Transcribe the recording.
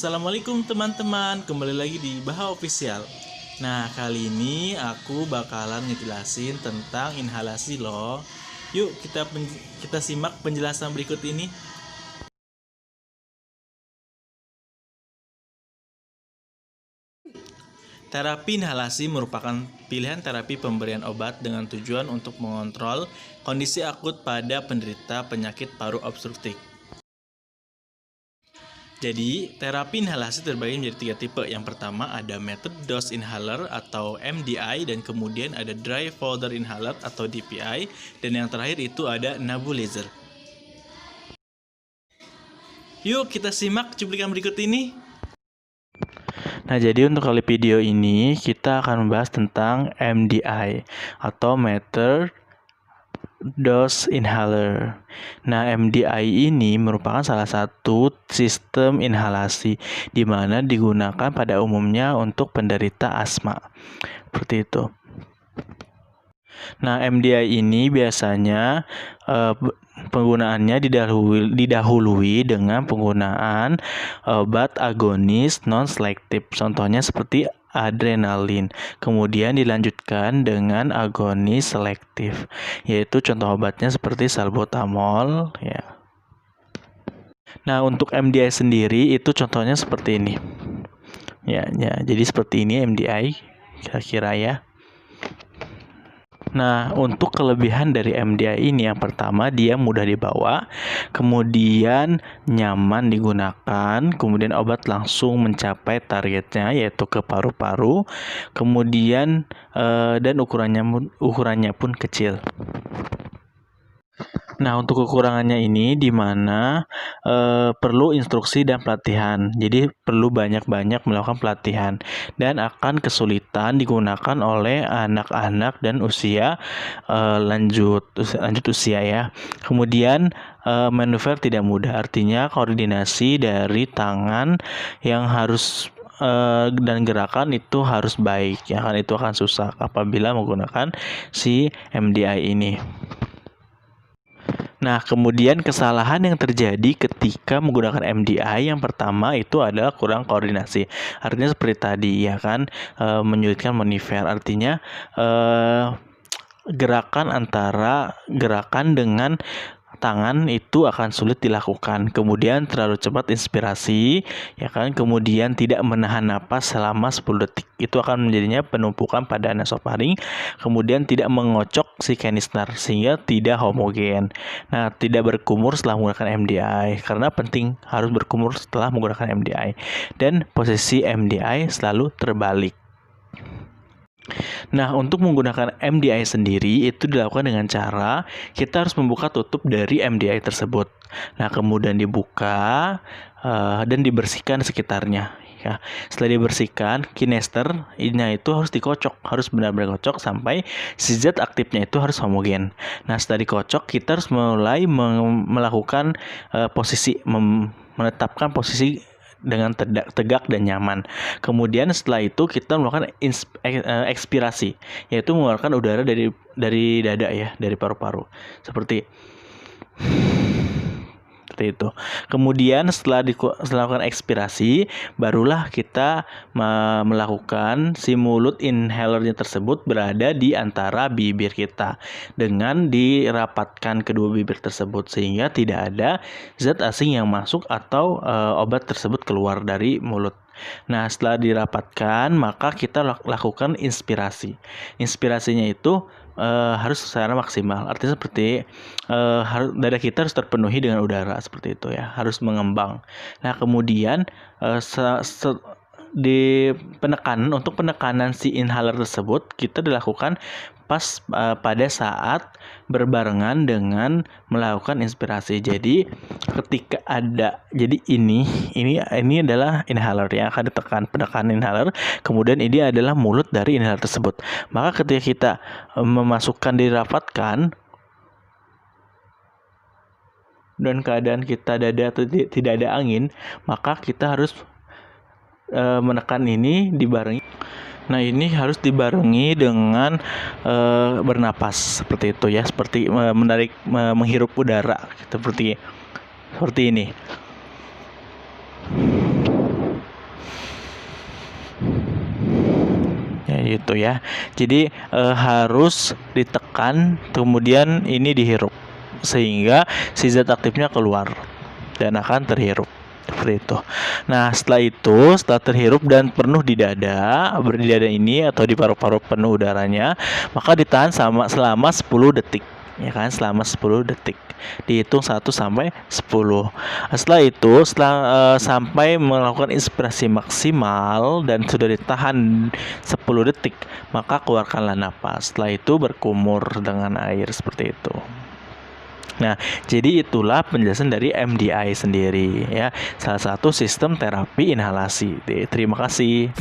Assalamualaikum teman-teman, kembali lagi di Baha Official. Nah, kali ini aku bakalan ngejelasin tentang inhalasi loh. Yuk kita simak penjelasan berikut ini. Terapi inhalasi merupakan pilihan terapi pemberian obat dengan tujuan untuk mengontrol kondisi akut pada penderita penyakit paru obstruktif. Jadi, terapi inhalasi terbagi menjadi 3 tipe. Yang pertama ada method dose inhaler atau MDI, dan kemudian ada dry powder inhaler atau DPI, dan yang terakhir itu ada nebulizer. Yuk kita simak cuplikan berikut ini. Nah, jadi untuk kali video ini kita akan membahas tentang MDI atau method dose inhaler. Nah, MDI ini merupakan salah satu sistem inhalasi di mana digunakan pada umumnya untuk penderita asma. Seperti itu. Nah, MDI ini biasanya penggunaannya didahului dengan penggunaan obat agonis non-selektif. Contohnya seperti adrenalin. Kemudian dilanjutkan dengan agonis selektif, yaitu contoh obatnya seperti salbutamol ya. Nah, untuk MDI sendiri itu contohnya seperti ini. Ya, jadi seperti ini MDI kira-kira ya. Nah, untuk kelebihan dari MDI ini yang pertama dia mudah dibawa, kemudian nyaman digunakan, kemudian obat langsung mencapai targetnya yaitu ke paru-paru, kemudian dan ukurannya pun kecil. Nah, untuk kekurangannya ini di mana perlu instruksi dan pelatihan. Jadi perlu banyak-banyak melakukan pelatihan dan akan kesulitan digunakan oleh anak-anak dan usia lanjut usia ya. Kemudian manuver tidak mudah, artinya koordinasi dari tangan yang harus dan gerakan itu harus baik ya kan, itu akan susah apabila menggunakan si MDI ini. Nah, kemudian kesalahan yang terjadi ketika menggunakan MDI yang pertama itu adalah kurang koordinasi. Artinya seperti tadi ya kan, menyulitkan manuver. Artinya gerakan dengan tangan itu akan sulit dilakukan. Kemudian terlalu cepat inspirasi ya kan, kemudian tidak menahan napas selama 10 detik. Itu akan menjadinya penumpukan pada nasofaring, kemudian tidak mengocok si kanister sehingga tidak homogen. Nah, tidak berkumur setelah menggunakan MDI, karena penting harus berkumur setelah menggunakan MDI. Dan posisi MDI selalu terbalik. Nah, untuk menggunakan MDI sendiri itu dilakukan dengan cara kita harus membuka tutup dari MDI tersebut. Nah, kemudian dibuka dan dibersihkan sekitarnya. Ya, setelah dibersihkan, kanister-nya itu harus dikocok, harus benar-benar kocok sampai si zat aktifnya itu harus homogen. Nah, setelah dikocok, kita harus mulai melakukan menetapkan posisi dengan tegak dan nyaman. Kemudian setelah itu kita melakukan ekspirasi, yaitu mengeluarkan udara dari dada ya, dari paru-paru. Seperti itu. Kemudian setelah melakukan ekspirasi, barulah kita melakukan si mulut inhalernya tersebut berada di antara bibir kita dengan dirapatkan kedua bibir tersebut sehingga tidak ada zat asing yang masuk atau obat tersebut keluar dari mulut. Nah, setelah dirapatkan maka kita lakukan inspirasi. Inspirasinya itu harus secara maksimal. Artinya seperti dada kita harus terpenuhi dengan udara seperti itu ya, harus mengembang. Nah, kemudian untuk penekanan si inhaler tersebut kita dilakukan pas pada saat berbarengan dengan melakukan inspirasi. Jadi ketika ini adalah inhaler yang akan ditekan, penekanan inhaler, kemudian ini adalah mulut dari inhaler tersebut. Maka ketika kita dirapatkan dan keadaan kita dada atau tidak ada angin, maka kita harus menekan ini dibarengi. Nah, ini harus dibarengi dengan bernapas seperti itu ya, seperti menghirup udara seperti ini. gitu ya. Jadi harus ditekan, kemudian ini dihirup sehingga si zat aktifnya keluar dan akan terhirup seperti itu. Nah, setelah terhirup dan penuh di dada, ini atau di paru-paru penuh udaranya, maka ditahan selama 10 detik. Ya kan, selama 10 detik. Dihitung 1 sampai 10. Setelah itu, sampai melakukan inspirasi maksimal dan sudah ditahan 10 detik, maka keluarkanlah napas. Setelah itu berkumur dengan air seperti itu. Nah, jadi itulah penjelasan dari MDI sendiri ya, salah satu sistem terapi inhalasi. Terima kasih.